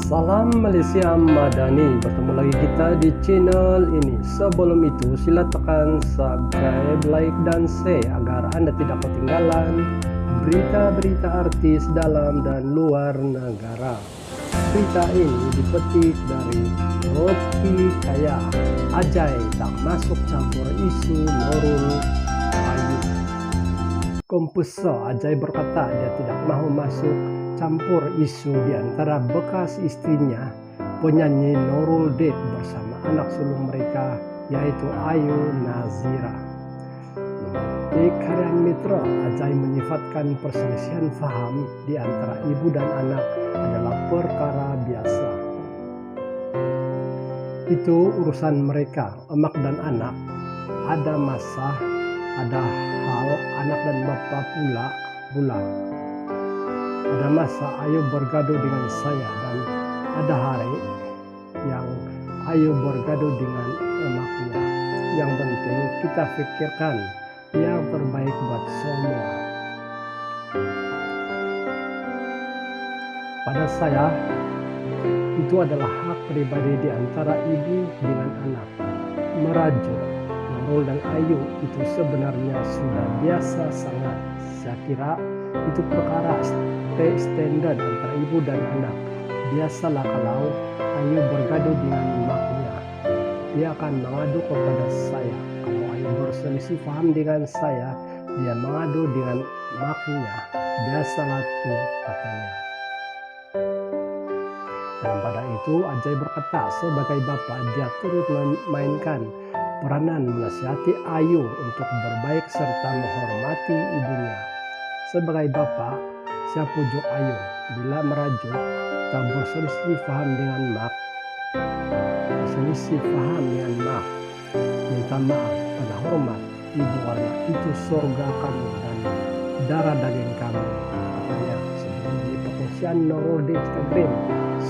Salam Malaysia Madani, bertemu lagi kita di channel ini. Sebelum itu sila tekan subscribe, like dan share agar Anda tidak ketinggalan berita-berita artis dalam dan luar negara. Berita ini dipetik dari Rocky Kaya. Ajay tak masuk campur isu Nurul Ayu. Komposer Ajay berkata dia tidak mau masuk campur isu di antara bekas istrinya, penyanyi Nurul Date bersama anak sulung mereka yaitu Ayu Nazira. Di Harian Metro, Ajay menyifatkan perselisihan faham di antara ibu dan anak adalah perkara biasa. Itu urusan mereka, emak dan anak. Ada masa, ada hal anak dan bapak pula. Ada masa Ayu bergaduh dengan saya dan ada hari yang Ayu bergaduh dengan emaknya. Yang penting kita pikirkan yang terbaik buat semua. Pada saya, itu adalah hak pribadi di antara ibu dengan anak. Merajuk Nurul dan Ayu itu sebenarnya sudah biasa sangat. Saya kira itu perkara standar antara ibu dan anak. Biasalah kalau Ayu bergaduh dengan emaknya, dia akan mengadu kepada saya. Kalau Ayu berselisih paham dengan saya, dia mengadu dengan emaknya. Biasalah tuh, katanya. Dan pada itu Ajay berkata sebagai bapak dia turut memainkan peranan menasihati Ayu untuk berbaik serta menghormati ibunya. Sebagai bapak, saya pujuk Ayu bila merajuk tak berselisih paham dengan mak. Minta maaf pada hormat ibu karena itu surga kamu dan darah daging kamu, katanya sebelum di perkongsian Nurul di Instagram,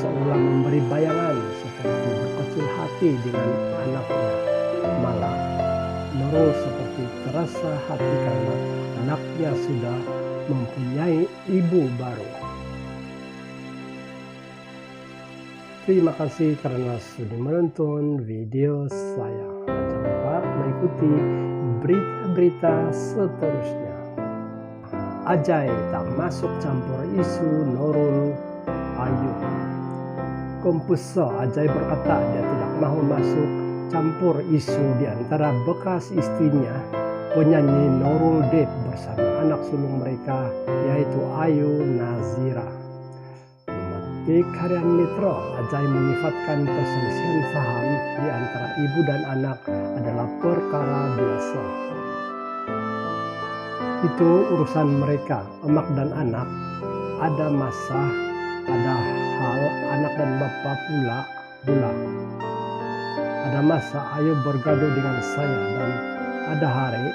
seolah memberi bayangan seperti berkecil hati dengan anaknya. Malah Nurul seperti terasa hati karena anaknya sudah mempunyai ibu baru. Terima kasih karena sudah menonton video saya. Jangan lupa mengikuti berita-berita seterusnya. Ajay tak masuk campur isu Nurul Ayu. Komposer Ajay berkata dia tidak mau masuk campur isu di antara bekas istrinya, penyanyi Nurul Date bersama anak sulung mereka yaitu Ayu Nazira. Di Harian Metro, Ajay menyifatkan perselisihan faham di antara ibu dan anak adalah perkara biasa. Itu urusan mereka, emak dan anak. Ada masa, ada hal anak dan bapak pula. Ada masa Ayu bergaduh dengan saya dan ada hari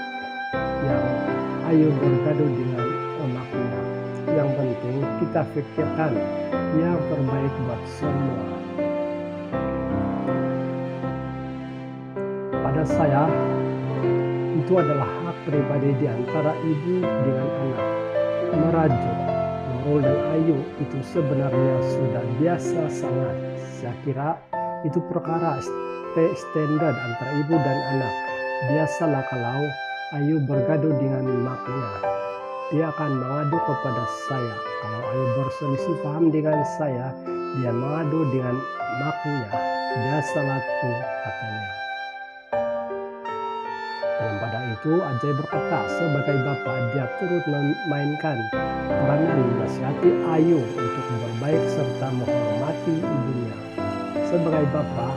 yang Ayu bergaduh dengan emaknya. Yang penting kita pikirkan yang terbaik buat semua. Pada saya, itu adalah hak pribadi di antara ibu dengan anak. Merajuk Nurul dan Ayu itu sebenarnya sudah biasa sangat. Saya kira itu perkara standar antara ibu dan anak. Biasalah kalau Ayu bergaduh dengan emaknya, dia akan mengadu kepada saya. Kalau Ayu berselisih paham dengan saya, dia mengadu dengan emaknya. Biasalah tuh, katanya. Dan pada itu Ajay berkata sebagai bapak dia turut memainkan peranan menasihati Ayu untuk berbaik serta menghormati ibunya. Sebagai bapak,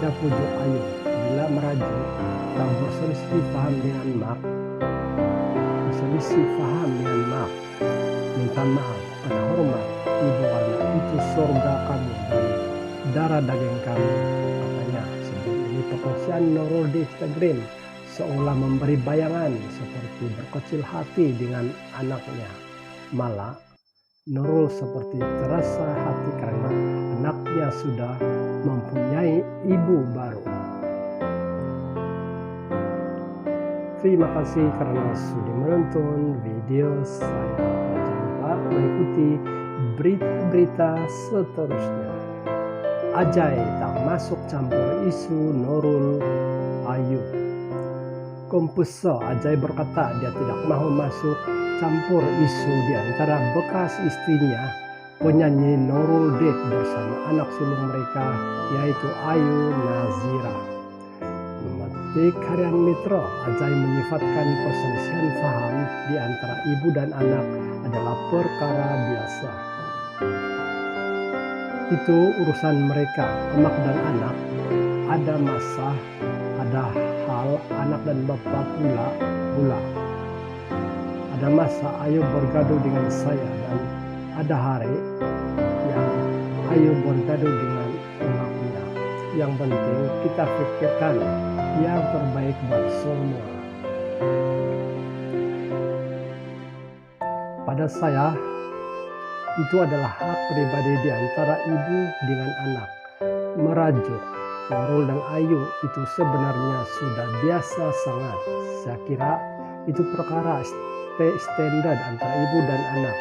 saya pujuk Ayu bila merajuk tak berselisih paham dengan mak. Minta maaf pada hormat ibu karena itu surga kamu dan darah daging kamu, katanya sebelum ini perkongsian Nurul di Instagram, seolah memberi bayangan seperti berkecil hati dengan anaknya. Malah Nurul seperti terasa hati karena anaknya sudah mempunyai ibu baru. Terima kasih karena sudah menonton video saya. Jangan lupa mengikuti berita-berita seterusnya. Ajay tak masuk campur isu Nurul Ayu. Komposer Ajay berkata dia tidak mau masuk campur isu di antara bekas istrinya, penyanyi Nurul Dev bersama anak sulung mereka yaitu Ayu Nazira. Memetik harian Metro, Ajay menyifatkan perselisihan paham di antara ibu dan anak adalah perkara biasa. Itu urusan mereka, emak dan anak. Ada masa, ada hal anak dan bapak pula. Ada masa Ayu bergaduh dengan saya dan ada hari yang Ayu bergaduh dengan emaknya. Yang penting kita pikirkan yang terbaik buat semua. Pada saya, itu adalah hak pribadi di antara ibu dengan anak. Merajuk Nurul dan Ayu itu sebenarnya sudah biasa sangat. Saya kira itu perkara standar antara ibu dan anak.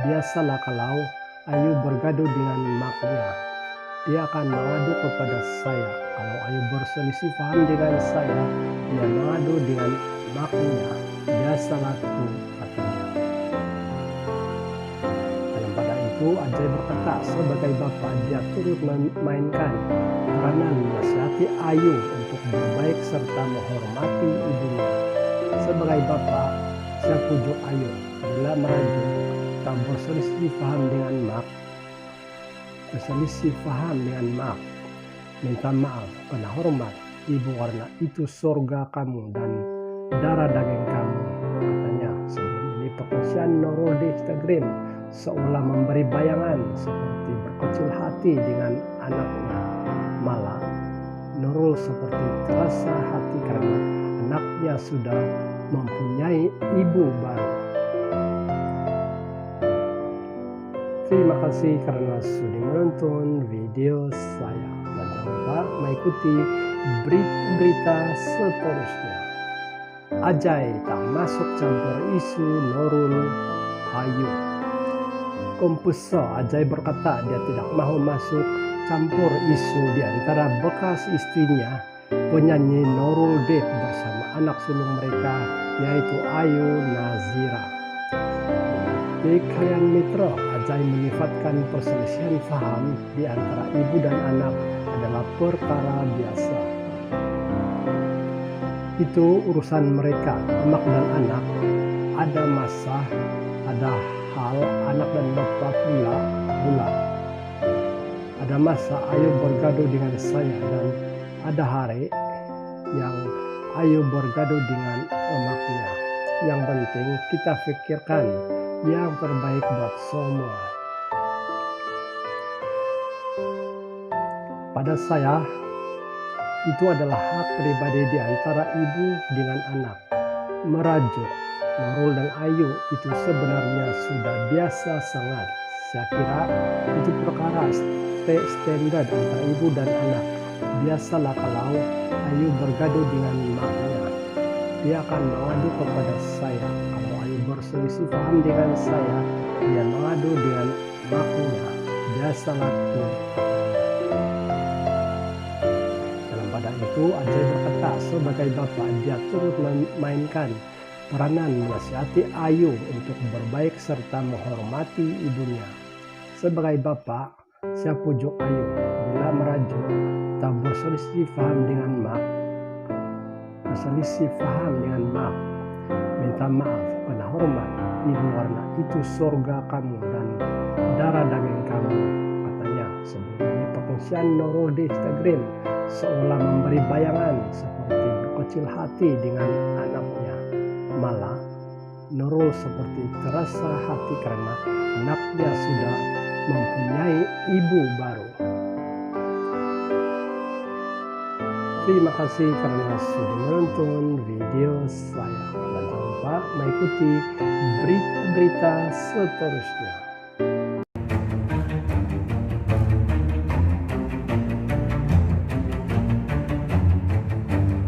Biasalah kalau Ayu bergaduh dengan maknya, dia akan mengadu kepada saya. Kalau Ayu berselisih paham dengan saya, dia mengadu dengan maknya. Biasalah itu katanya. Ajay berkata sebagai bapak dia turut memainkan peranan menasihati Ayu untuk berbaik serta menghormati ibunya. Sebagai bapak, saya pujuk Ayu bila merajuk tak berselisih paham dengan mak. Minta maaf karena hormat ibu karena itu surga kamu dan darah daging kamu, katanya. Sebelum ini pekerjaan Nurul di Instagram seolah memberi bayangan seperti berkecil hati dengan anaknya. Malah Nurul seperti terasa hati karena anaknya sudah mempunyai ibu baru. Terima kasih karena sudah menonton video saya dan jangan lupa mengikuti berita-berita seterusnya. Ajay tak masuk campur isu Nurul Ayu. Komposer Ajay berkata dia tidak mau masuk campur isu di antara bekas istrinya, penyanyi Nurul Dev bersama anak sulung mereka yaitu Ayu Nazira. Di harian Metro, Ajay menyifatkan perselisihan paham di antara ibu dan anak adalah perkara biasa. Itu urusan mereka, emak dan anak. Ada masa, ada hal anak dan bapak pula. Ada masa Ayu bergaduh dengan saya dan ada hari yang Ayu bergaduh dengan emaknya. Yang penting kita pikirkan yang terbaik buat semua. Pada saya, itu adalah hak pribadi di antara ibu dengan anak. Merajuk Nurul dan Ayu itu sebenarnya sudah biasa sangat. Saya kira itu perkara standar antara ibu dan anak. Biasalah kalau Ayu bergaduh dengan maknya, dia akan mengadu kepada saya. Kalau Ayu berselisih paham dengan saya, dia mengadu dengan maknya. Biasalah itu. Dalam pada itu Ajay berkata sebagai bapak dia turut memainkan peranan menasihati Ayu untuk berbaik serta menghormati ibunya. Sebagai bapak, saya pujuk Ayu bila merajuk tak berselisih paham dengan mak. Minta maaf karena hormat ibu karena itu surga kamu dan darah daging kamu, katanya. Sebelum ini pekerjaan Nurul di Instagram seolah memberi bayangan seperti berkecil hati dengan anaknya. Malah Nurul seperti terasa hati karena anaknya sudah mempunyai ibu baru. Terima kasih karena sudah menonton video saya dan jangan lupa mengikuti berita-berita seterusnya.